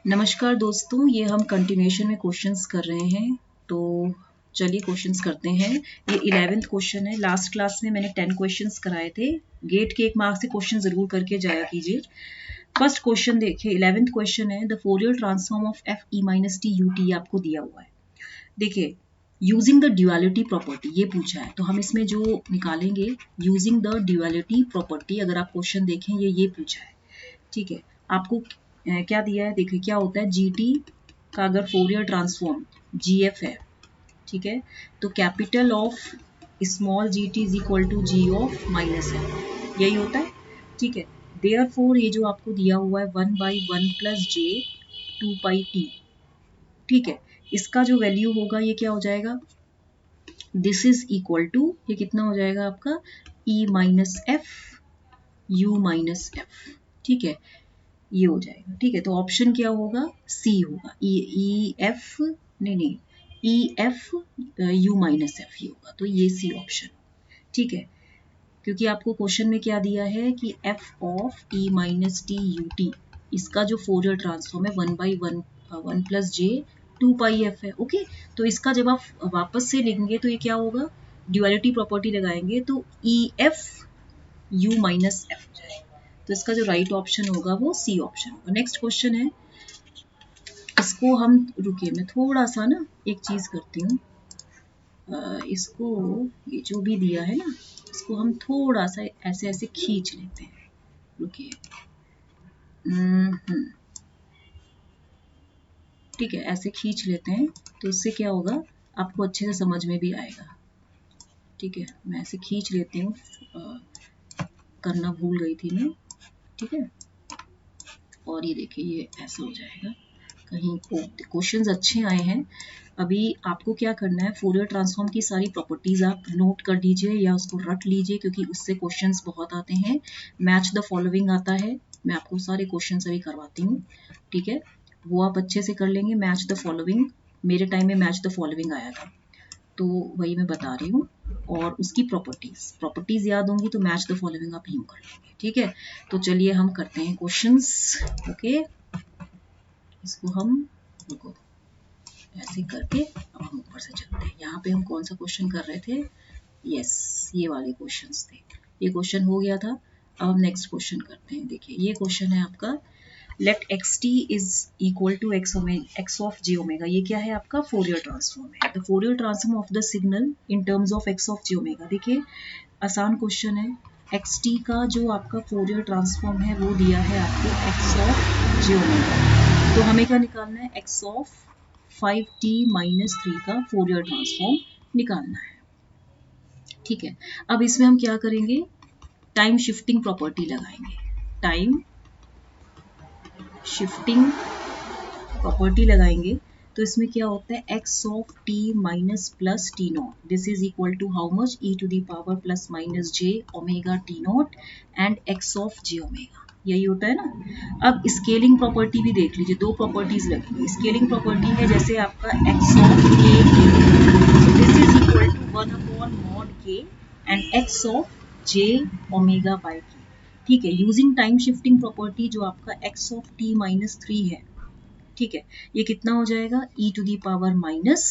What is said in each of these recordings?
नमस्कार दोस्तों, ये हम कंटिन्यूएशन में क्वेश्चंस कर रहे हैं। तो चलिए क्वेश्चंस करते हैं। ये 11th क्वेश्चन है। लास्ट क्लास में मैंने 10 क्वेश्चंस कराए थे। गेट के 1 मार्क से क्वेश्चन जरूर करके जाया कीजिए। फर्स्ट क्वेश्चन देखिए, 11th क्वेश्चन है the Fourier transform of F E minus T U T आपको दिया हुआ है। देखिए, यूजिंग द ड्यूअलिटी प्रॉपर्टी ये पूछा है, तो हम इसमें जो निकालेंगे यूजिंग द ड्यूअलिटी प्रॉपर्टी, अगर आप क्वेश्चन देखें ये पूछा है। ठीक है, आपको क्या दिया है, देखिए क्या होता है, जीटी का अगर फोरियर ट्रांसफॉर्म जीएफ है, ठीक है, तो capital of small g t is equal to g of minus है, यही होता है। ठीक है, देयरफॉर ये जो आपको दिया हुआ है 1/1 प्लस जे 2πt, ठीक है, इसका जो वैल्यू होगा ये क्या हो जाएगा, दिस इज इक्वल टू, ये कितना हो जाएगा आपका e minus f u minus f. ठीक है, ये हो जाएगा। ठीक है, तो ऑप्शन क्या होगा, सी होगा। ई एफ नहीं E F u minus F ये होगा, तो ये सी ऑप्शन। ठीक है, क्योंकि आपको क्वेश्चन में क्या दिया है कि F of E minus T U T, इसका जो फोरियर ट्रांसफॉर्म है 1/1 प्लस जे 2πf है। ओके, तो इसका जब आप वापस से लिखेंगे तो ये क्या होगा, ड्यूअलिटी प्रॉपर्टी लगाएंगे तो E F u minus F हो जाएगा। तो इसका जो राइट ऑप्शन होगा वो सी ऑप्शन होगा। नेक्स्ट क्वेश्चन है, इसको हम, रुकिए मैं थोड़ा सा ना एक चीज करती हूँ, इसको ये जो भी दिया है ना, इसको हम थोड़ा सा ऐसे ऐसे खींच लेते हैं। रुकिए, ठीक है, ऐसे खींच लेते हैं, तो इससे क्या होगा, आपको अच्छे से समझ में भी आएगा। ठीक है, मैं ऐसे खींच लेती हूँ, करना भूल गई थी मैं। ठीक है, और ये देखिए ये ऐसा हो जाएगा। कहीं क्वेश्चंस अच्छे आए हैं। अभी आपको क्या करना है, फोरियर ट्रांसफॉर्म की सारी प्रॉपर्टीज आप नोट कर लीजिए या उसको रट लीजिए, क्योंकि उससे क्वेश्चंस बहुत आते हैं। मैच द फॉलोइंग आता है, मैं आपको सारे क्वेश्चंस अभी करवाती हूँ। ठीक है, वो आप अच्छे से कर लेंगे। मैच द फॉलोइंग, मेरे टाइम में मैच द फॉलोइंग आया था, तो वही मैं बता रही हूँ। और उसकी प्रॉपर्टीज याद होंगी तो मैच द फॉलोइंग आप यूं कर लेंगे। ठीक है, तो चलिए हम करते हैं क्वेश्चंस। ओके, इसको हम, रुको, ऐसे करके अब हम ऊपर से चलते हैं। यहाँ पे हम कौन सा क्वेश्चन कर रहे थे, यस, ये वाले क्वेश्चंस थे। ये क्वेश्चन हो गया था। अब हम नेक्स्ट क्वेश्चन करते हैं। देखिए ये क्वेश्चन है आपका, let x t is equal to x of j omega. ये क्या है आपका, फोरियर ट्रांसफॉर्म है। The Fourier transform of the signal in terms of x of j omega. देखिए आसान क्वेश्चन है। एक्स टी का जो आपका फोरियर ट्रांसफॉर्म है वो दिया है आपको एक्स ऑफ जे ओमेगा, तो हमें क्या निकालना है, एक्स ऑफ 5t माइनस 3 का फोरियर ट्रांसफॉर्म निकालना है। ठीक है, अब इसमें हम क्या करेंगे, टाइम शिफ्टिंग प्रॉपर्टी लगाएंगे। टाइम शिफ्टिंग प्रॉपर्टी लगाएंगे, तो इसमें क्या होता है, x of t minus plus t naught, this is equal to how much, e to the power plus minus j omega t naught and x of j omega, यही होता है ना। अब स्केलिंग प्रॉपर्टी भी देख लीजिए, दो प्रॉपर्टीज लगेंगी। स्केलिंग प्रॉपर्टी है जैसे आपका x of k, this is equal to 1/mod k and x of j omega by k. ठीक है, यूजिंग टाइम शिफ्टिंग प्रॉपर्टी जो आपका एक्स ऑफ टी माइनस 3 है, ठीक है, ये कितना हो जाएगा, e to the power minus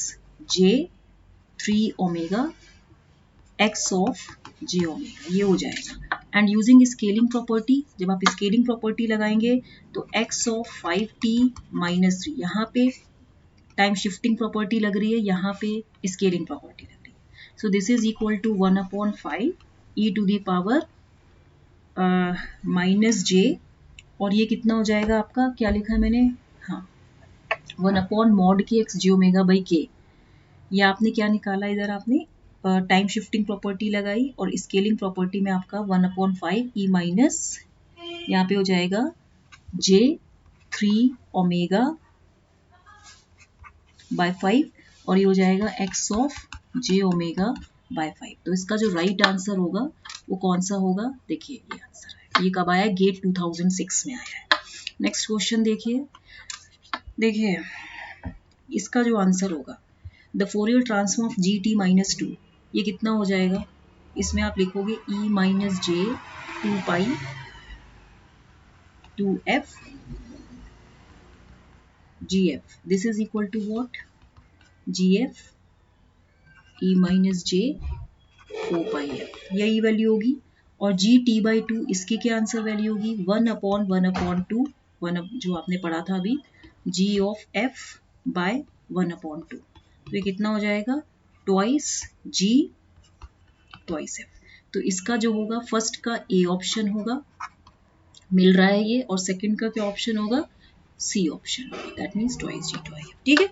j 3 omega x of j omega, ये हो जाएगा। एंड यूजिंग स्केलिंग प्रॉपर्टी, जब आप स्केलिंग प्रॉपर्टी लगाएंगे तो एक्स ऑफ 5t माइनस 3, यहाँ पे टाइम शिफ्टिंग प्रॉपर्टी लग रही है, यहाँ पे स्केलिंग प्रॉपर्टी लग रही है। So this is equal to 1/5 e to the power minus j, और ये कितना हो जाएगा आपका, क्या लिखा है मैंने, हाँ, 1/mod के एक्स जे ओमेगा बाई के। ये आपने क्या निकाला, इधर आपने टाइम शिफ्टिंग प्रॉपर्टी लगाई और स्केलिंग प्रॉपर्टी में आपका 1/5 ई माइनस, यहाँ पे हो जाएगा जे 3 ओमेगा बाय 5, और ये हो जाएगा x of j omega bye 5। तो इसका जो राइट आंसर होगा वो कौन सा होगा, देखिए ये आंसर है। ये कब आया, गेट 2006 में आया है। नेक्स्ट क्वेश्चन देखिए, देखिए इसका जो आंसर होगा, the Fourier transform of g t minus 2, ये कितना हो जाएगा, इसमें आप लिखोगे e minus j 2 pi 2 f GF, this is equal to what, GF E minus J 4 pi F, यही वैल्यू होगी। और GT/2 इसकी क्या आंसर वैल्यू होगी, 1/1/2, जो आपने पढ़ा था अभी, G ऑफ F बाय 1/2। तो ये कितना हो जाएगा, ट्वाइस G ट्वाइस F। तो इसका जो होगा फर्स्ट का A ऑप्शन होगा, मिल रहा है ये, और सेकंड का क्या ऑप्शन होगा, C option, that means twice G twice F। ठीक है,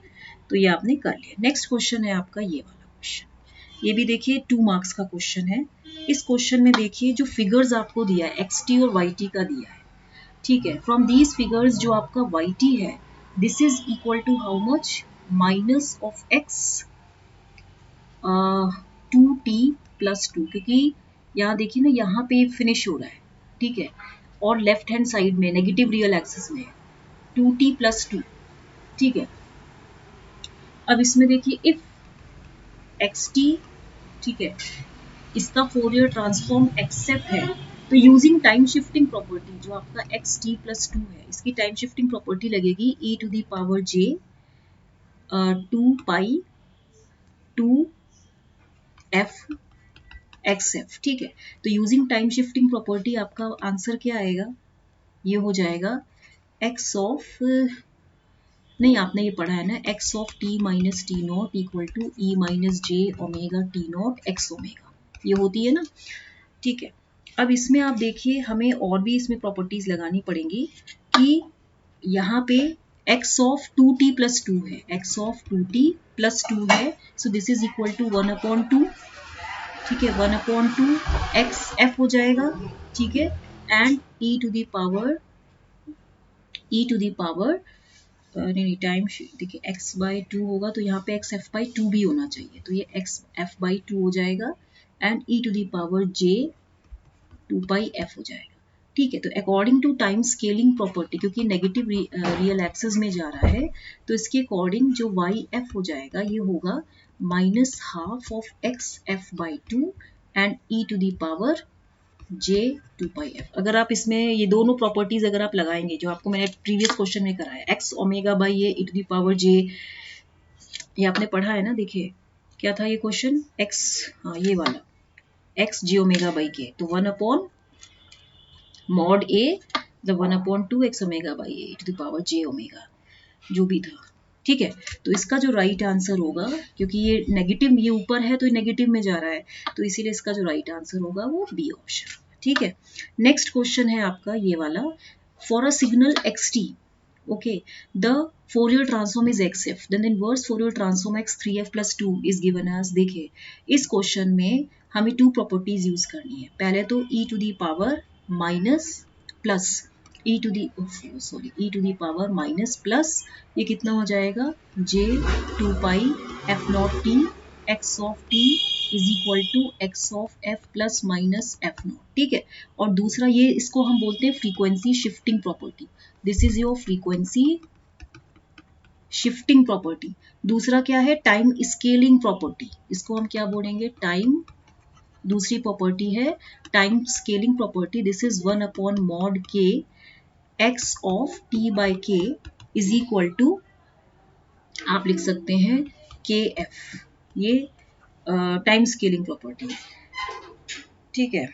तो ये आपने कर लिया। नेक्स्ट क्वेश्चन है आपका ये वाला क्वेश्चन, ये भी देखिए 2 मार्क्स का क्वेश्चन है। इस क्वेश्चन में देखिए जो फिगर्स आपको दिया है XT और YT का दिया है, ठीक है। फ्रॉम दीज फिगर्स जो आपका YT है, this is equal to how much, minus of X 2t+2, क्योंकि यहाँ देखिए ना, यहाँ पे फिनिश हो रहा है, ठीक है, और लेफ्ट हैंड साइड में नेगेटिव रियल एक्सिस में 2t+2, ठीक है। अब इसमें देखिए इफ xt, ठीक है, इसका फोरियर ट्रांसफॉर्म एक्सेप्ट है, तो यूजिंग टाइम शिफ्टिंग प्रॉपर्टी जो आपका xt+2 है, इसकी टाइम शिफ्टिंग प्रॉपर्टी लगेगी e⁻j 2 पाई 2 f xf, ठीक है। तो यूजिंग टाइम शिफ्टिंग प्रॉपर्टी आपका आंसर क्या आएगा, ये हो जाएगा x ऑफ, नहीं आपने ये पढ़ा है ना, x of t minus t naught equal to E minus j omega t naught x omega, ये होती है ना, ठीक है। अब इसमें आप देखिए हमें और भी इसमें प्रॉपर्टीज लगानी पड़ेंगी कि यहाँ पे x ऑफ 2t+2 है, x ऑफ 2t+2 है, so this is equal to 1/2, ठीक है, 1/2 एक्स एफ हो जाएगा, ठीक है, एंड e⁻, नहीं टाइम देखिए x/2 होगा, तो यहाँ पे xf/2 भी होना चाहिए, तो ये xf/2 हो जाएगा, एंड e⁻j 2 पाई f हो जाएगा, ठीक है। तो according to time scaling property, क्योंकि नेगेटिव रियल एक्सिस में जा रहा है, तो इसके अकॉर्डिंग जो yf हो जाएगा ये होगा -12 of xf/2 and e⁻j 2 pi f। अगर आप इसमें ये दोनों प्रॉपर्टीज अगर आप लगाएंगे जो आपको मैंने प्रीवियस क्वेश्चन में कराया, x ओमेगा बाई ये e⁻j, ये आपने पढ़ा है ना, देखिए क्या था ये क्वेश्चन, x, हाँ ये वाला x j ओमेगा बाई के, तो 1/mod a, मतलब 1/2 x omega by A e⁻j omega, जो भी था, ठीक है। तो इसका जो राइट आंसर होगा, क्योंकि ये नेगेटिव, ये ऊपर है तो ये नेगेटिव में जा रहा है, तो इसीलिए इसका जो राइट आंसर होगा वो बी ऑप्शन, ठीक है। नेक्स्ट क्वेश्चन है आपका ये वाला, for a signal xt, okay, the Fourier transform is xf, then the inverse Fourier transform x3f+2 is given as, देखिए इस क्वेश्चन में हमें 2 प्रॉपर्टीज यूज करनी है। पहले तो e⁻ minus plus e⁻ minus plus, ये कितना हो जाएगा, j 2 pi f naught t x of t is equal to x of f plus minus f naught, ठीक है। और दूसरा ये, इसको हम बोलते हैं frequency shifting property, this is your frequency shifting property. दूसरा क्या है, टाइम स्केलिंग प्रॉपर्टी, इसको हम क्या बोलेंगे, टाइम, दूसरी प्रॉपर्टी है time scaling property, this is 1/mod k x of t by k is equal to, आप लिख सकते हैं kf, ये टाइम स्केलिंग प्रॉपर्टी, ठीक है।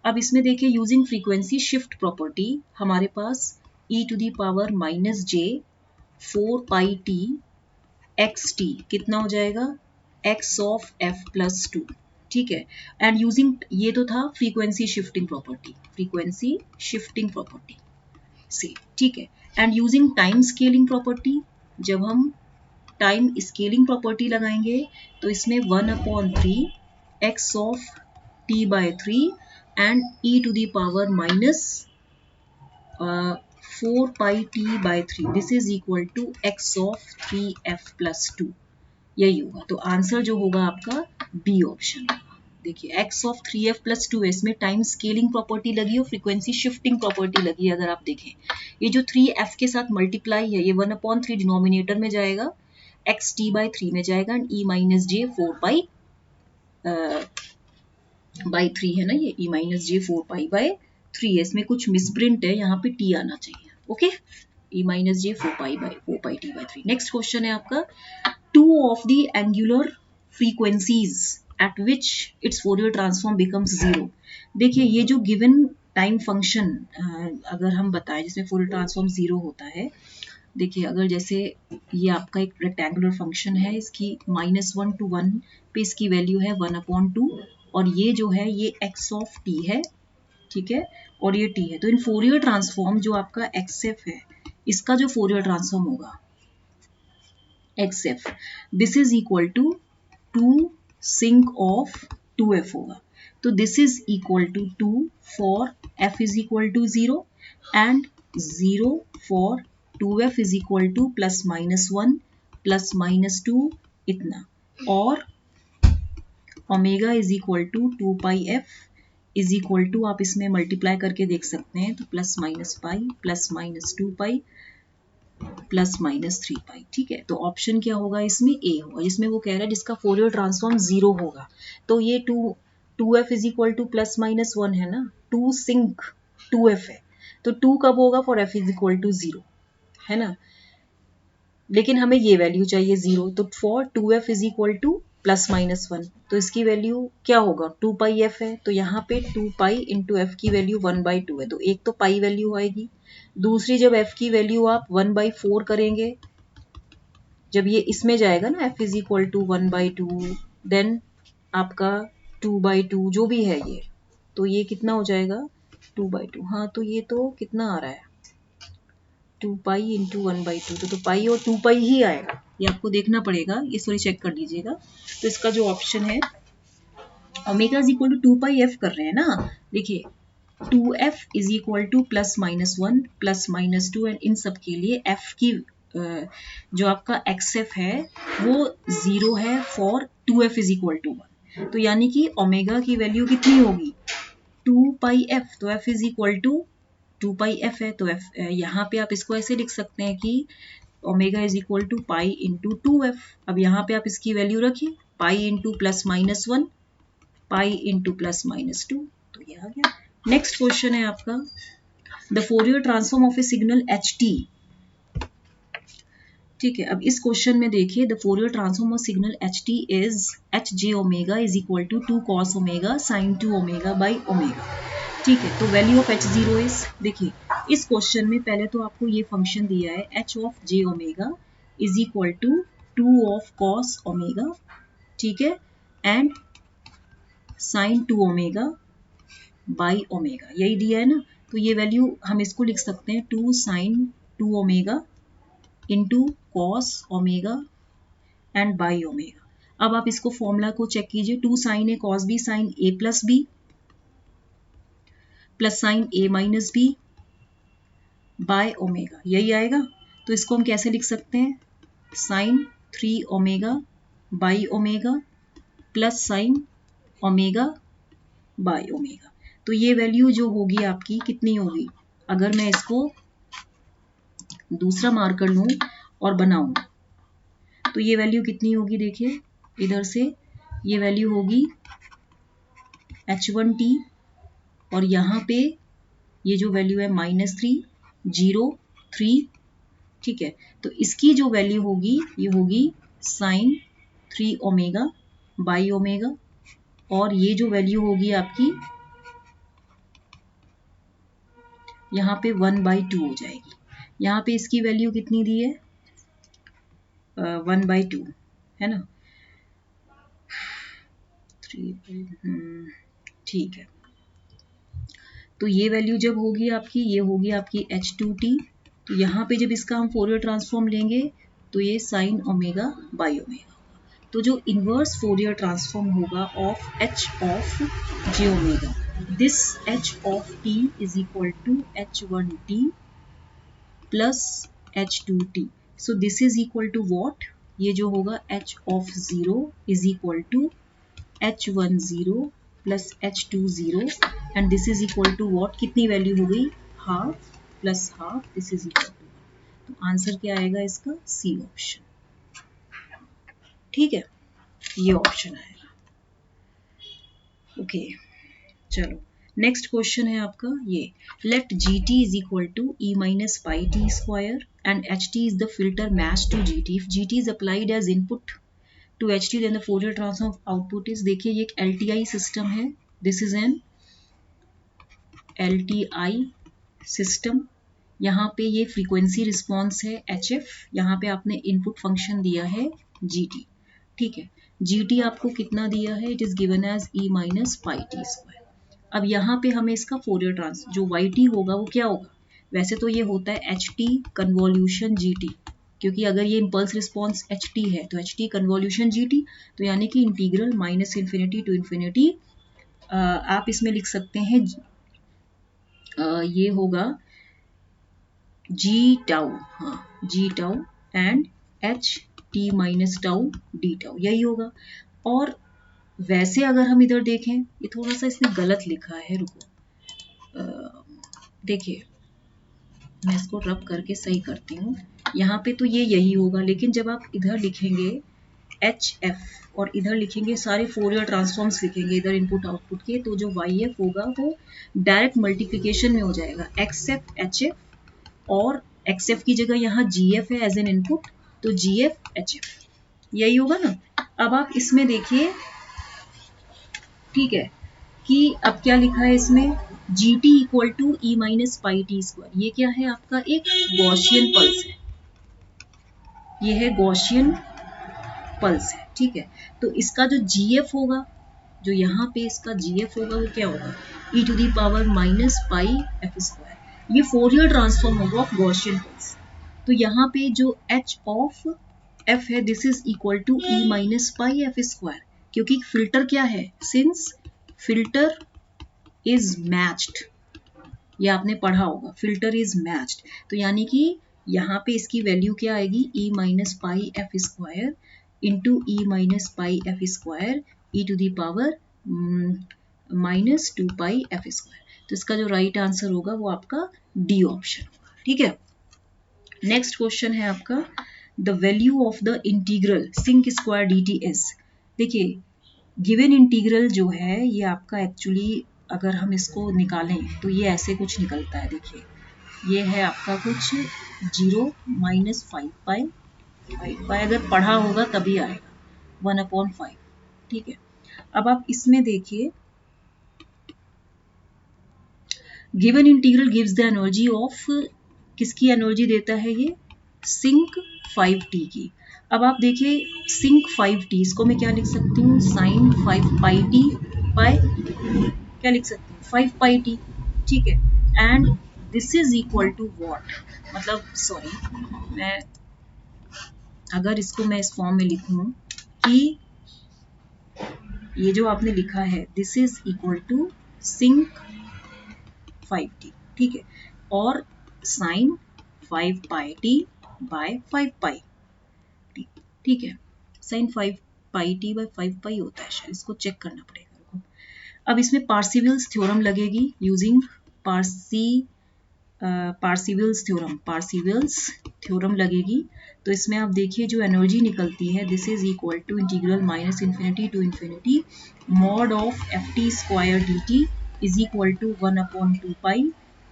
अब इसमें देखिए यूजिंग फ्रीक्वेंसी शिफ्ट प्रॉपर्टी, हमारे पास e⁻j 4 पाई t xt कितना हो जाएगा, x ऑफ f प्लस 2, ठीक है। एंड यूजिंग, ये तो था frequency shifting property, frequency shifting property से, ठीक है। And using time scaling property, जब हम टाइम स्केलिंग प्रॉपर्टी लगाएंगे तो इसमें 1/3 x of t by 3 and e⁻ - 4 pi t by 3, this is equal to x of 3f plus 2, यही होगा। तो आंसर जो होगा आपका बी ऑप्शन होगा। देखिए x ऑफ 3f प्लस 2 है, इसमें टाइम स्केलिंग प्रॉपर्टी लगी और फ्रीक्वेंसी शिफ्टिंग प्रॉपर्टी लगी है। अगर आप देखें ये जो 3f के साथ मल्टीप्लाई है, ये 1/3 डिनोमिनेटर में जाएगा, x t बाई 3 में जाएगा, एंड e-j 4 पाई बाई 3 है ना, ये e-j 4 पाई बाई 3 है, इसमें कुछ मिसप्रिंट है, यहाँ पे t आना चाहिए, ओके। e माइनस जे 4 पाई नेक्स्ट क्वेश्चन है आपका, two of the angular frequencies eight which it's Fourier transform becomes zero. देखिए ये जो गिवन टाइम फंक्शन अगर हम बताएं जिसमें फोरियर ट्रांसफॉर्म जीरो होता है, देखिए अगर जैसे ये आपका एक रेक्टेंगुलर फंक्शन है, इसकी -1 to 1 पे इसकी वैल्यू है 1/2 और ये जो है ये x ऑफ t है, ठीक है, और ये t है। तो इन फोरियर ट्रांसफॉर्म जो आपका xf है, इसका जो फोरियर ट्रांसफॉर्म होगा xf, this is equal to 2 sinc of 2f होगा। तो this is equal to 2 for f is equal to 0 and 0 for 2f is equal to +-1 +-2 इतना, और omega is equal to 2πf is equal to, आप इसमें multiply करके देख सकते हैं, तो +-π +-2π +-3π, ठीक है। तो ऑप्शन क्या होगा इसमें, ए होगा, जिसमें वो कह रहा है जिसका फोरियर ट्रांसफॉर्म 0 होगा। तो ये 2f इज इक्वल टू +-1 है ना, 2 सिंक 2f है, तो 2 कब होगा, for f is equal to 0 है ना, लेकिन हमें ये वैल्यू चाहिए 0, तो for 2f is equal to +-1, तो इसकी वैल्यू क्या होगा, 2πf है, तो यहाँ पे 2π इंटू एफ की वैल्यू 1/2 है, तो एक तो पाई वैल्यू आएगी, दूसरी जब f की वैल्यू आप 1/4 करेंगे, जब ये इसमें जाएगा ना f is equal to 1/2, then आपका 2/2 जो भी है ये, तो ये कितना हो जाएगा 2/2, हाँ तो ये तो कितना आ रहा है 2π इंटू 1/2, तो पाई और 2π ही आएगा, ये आपको देखना पड़ेगा, ये सॉरी चेक कर लीजिएगा। तो इसका जो ऑप्शन है omega is equal to 2πf कर रहे हैं ना, देखिए 2f is equal to +-1 +-2 and इन सब के लिए f की जो आपका xf है वो 0 है for 2f is equal to 1, तो यानी कि ओमेगा की वैल्यू कितनी होगी 2πf, तो f is equal to 2πf है, तो f यहाँ पे आप इसको ऐसे लिख सकते हैं कि omega is equal to pi into 2f। अब यहाँ पे आप इसकी वैल्यू रखिए, पाई इंटू +-1 पाई इंटू +-2, तो ये आ गया। नेक्स्ट क्वेश्चन है आपका, the Fourier transform of a signal ht, ठीक है। अब इस क्वेश्चन में देखिए the Fourier transform of signal ht is hj omega is equal to 2 cos omega sin 2 omega by omega, ठीक है। तो वैल्यू ऑफ h0 इज, देखिए इस क्वेश्चन में पहले तो आपको ये फंक्शन दिया है h of j omega is equal to 2 of cos omega, ठीक है, and sin 2 omega by omega, यही दिया है ना। तो ये वैल्यू हम इसको लिख सकते हैं 2 sin 2 omega into cos omega and by omega. अब आप इसको फॉर्मूला को चेक कीजिए, 2 sine A cos B sine A plus B plus sine A minus B by omega, यही आएगा। तो इसको हम कैसे लिख सकते हैं, sine 3 omega by omega plus sine omega by omega. तो ये वैल्यू जो होगी आपकी कितनी होगी, अगर मैं इसको दूसरा मार्कर लूं और बनाऊं, तो ये वैल्यू कितनी होगी, देखिए इधर से ये वैल्यू होगी h1t और यहाँ पे ये जो वैल्यू है -3 0 3, ठीक है। तो इसकी जो वैल्यू होगी ये होगी साइन 3 ओमेगा बाई ओमेगा, और ये जो वैल्यू होगी आपकी यहाँ पे 1/2 हो जाएगी। यहाँ पे इसकी वैल्यू कितनी दी है 1/2 है ना, 3, ठीक है। तो ये वैल्यू जब होगी आपकी, ये होगी आपकी h2t, तो यहाँ पे जब इसका हम फोरियर ट्रांसफॉर्म लेंगे तो ये साइन ओमेगा बाई ओमेगा होगा। तो जो इनवर्स फोरियर ट्रांसफॉर्म होगा of h of j omega, this h of t is equal to h1t plus h2t, so this is equal to what, ये जो होगा h of 0 is equal to h10 plus h20 and this is equal to what, कितनी value हो गई half plus half, this is equal to, तो answer क्या आएगा इसका सी ऑप्शन, ठीक है, ये ऑप्शन आएगा। ओके चलो नेक्स्ट क्वेश्चन है आपका ये, let G T is equal to E minus pi T square and H T is the filter match to G T. If G T is applied as input to H T then the Fourier transform of output is, देखिए ये एक L T I system है, this is an L T I system. यहाँ पे ये frequency response है H F, यहाँ पे आपने इनपुट फंक्शन दिया है जी टी, ठीक है। जी टी आपको कितना दिया है, it is given as E minus pi T square. अब यहाँ पे हमें इसका फोरियर ट्रांस जो वाई टी होगा वो क्या होगा, वैसे तो ये होता है H T convolution G T, क्योंकि अगर ये इम्पल्स रिस्पॉन्स एच टी है तो H T convolution G T, तो यानी कि integral minus infinity to infinity, आप इसमें लिख सकते हैं ये होगा जी टाउ, हाँ g tau and H t minus tau d tau, यही होगा। और वैसे अगर हम इधर देखें, ये थोड़ा सा इसने गलत लिखा है, रुको देखिए मैं इसको रब करके सही करती हूँ। यहाँ पे तो ये यही होगा, लेकिन जब आप इधर लिखेंगे एच एफ और इधर लिखेंगे सारे फोरियर ट्रांसफॉर्म्स लिखेंगे इधर इनपुट आउटपुट के, तो जो वाई एफ होगा वो डायरेक्ट मल्टीप्लिकेशन में हो जाएगा एक्स एफ एच एफ, और एक्स एफ की जगह यहाँ जी एफ है एज एन इनपुट, तो जी एफ एच एफ, यही होगा ना। अब आप इसमें देखिए, ठीक है, कि अब क्या लिखा है इसमें, G T equal to E minus pi T square, ये क्या है आपका एक गॉसियन पल्स है, ये है गॉसियन पल्स है, ठीक है। तो इसका जो जी एफ होगा, जो यहाँ पे इसका जी एफ होगा वो क्या होगा, e to the power minus pi f square, ये फोरियर ट्रांसफॉर्म होगा ऑफ गॉसियन पल्स। तो यहाँ पे जो एच ऑफ एफ है this is equal to E minus pi f square, क्योंकि फिल्टर क्या है, सिंस फिल्टर इज मैच्ड, ये आपने पढ़ा होगा, फिल्टर इज मैच्ड, तो यानी कि यहाँ पे इसकी वैल्यू क्या आएगी, e minus pi f square into e minus pi f square e to the power minus two pi f square. तो इसका जो राइट आंसर होगा वो आपका डी ऑप्शन होगा, ठीक है। नेक्स्ट क्वेश्चन है आपका, the value of the integral sinc square D T is, देखिए गिवन इंटीग्रल जो है ये आपका एक्चुअली अगर हम इसको निकालें तो ये ऐसे कुछ निकलता है, देखिए ये है आपका कुछ 0 माइनस 5 पाई अगर पढ़ा होगा तभी आएगा 1/5, ठीक है। अब आप इसमें देखिए, given integral gives the energy of, किसकी एनर्जी देता है ये, सिंक 5t की। अब आप देखिए सिंक 5t, इसको मैं क्या लिख सकती हूँ, साइन 5 पाई टी बाय, क्या लिख सकती हूँ 5 पाई टी, ठीक है। And this is equal to what, मतलब सॉरी मैं अगर इसको मैं इस फॉर्म में लिखूं कि ये जो आपने लिखा है this is equal to sinc 5t, ठीक है, और sine 5 pi T by 5 pi, ठीक है, sine 5 pi T by 5 pi होता है शायद, इसको चेक करना पड़ेगा। अब इसमें पार्सिवल्स थ्योरम लगेगी, यूजिंग पार्सिवल्स थ्योरम लगेगी। तो इसमें आप देखिए जो एनर्जी निकलती है this is equal to integral minus infinity to infinity mod of F T square D T is equal to 1/2 pi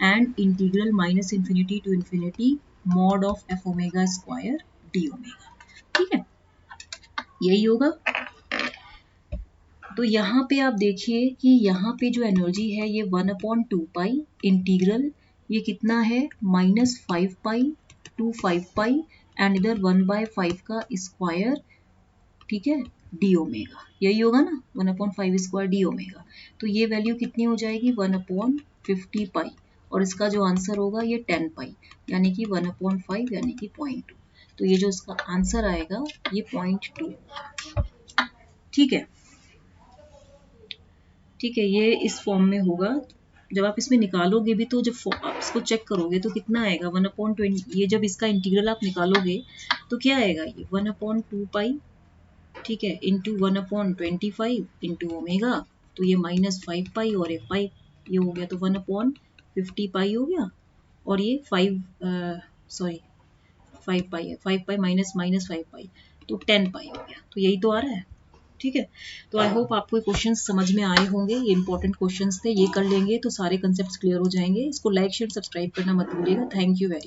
and integral minus infinity to infinity mod of F omega square D omega, ठीक है, यही होगा। तो यहाँ पे आप देखिए कि यहाँ पे जो एनर्जी है ये 1/2 पाई इंटीग्रल, ये कितना है -5 पाई टू 5 पाई एंड इधर 1/5 का स्क्वायर, ठीक है, डी ओमेगा, यही होगा ना 1/5 स्क्वायर डी ओमेगा। तो ये वैल्यू कितनी हो जाएगी 1/50 पाई, और इसका जो आंसर होगा ये 10 पाई, यानी कि 1/5 यानी कि 0.2। तो ये जो इसका आंसर आएगा ये 0.2, ठीक है, ठीक है, ये इस फॉर्म में होगा। जब आप इसमें निकालोगे भी तो जब आप इसको चेक करोगे तो कितना आएगा 1/20, ये जब इसका इंटीग्रल आप निकालोगे तो क्या आएगा ये 1/2 पाई, ठीक है, इंटू 1/25 इंटू ओमेगा, तो ये -5 पाई और ये 5, ये हो गया तो 1/50 पाई हो गया, और ये 5 पाई है, 5 पाई माइनस 5 पाई तो 10 पाई हो गया, तो यही तो आ रहा है। ठीक है। तो आई होप आपको क्वेश्चन समझ में आए होंगे, ये इंपॉर्टेंट क्वेश्चंस थे, ये कर लेंगे तो सारे कंसेप्ट क्लियर हो जाएंगे। इसको लाइक शेयर सब्सक्राइब करना मत भूलिएगा। Thank you very much.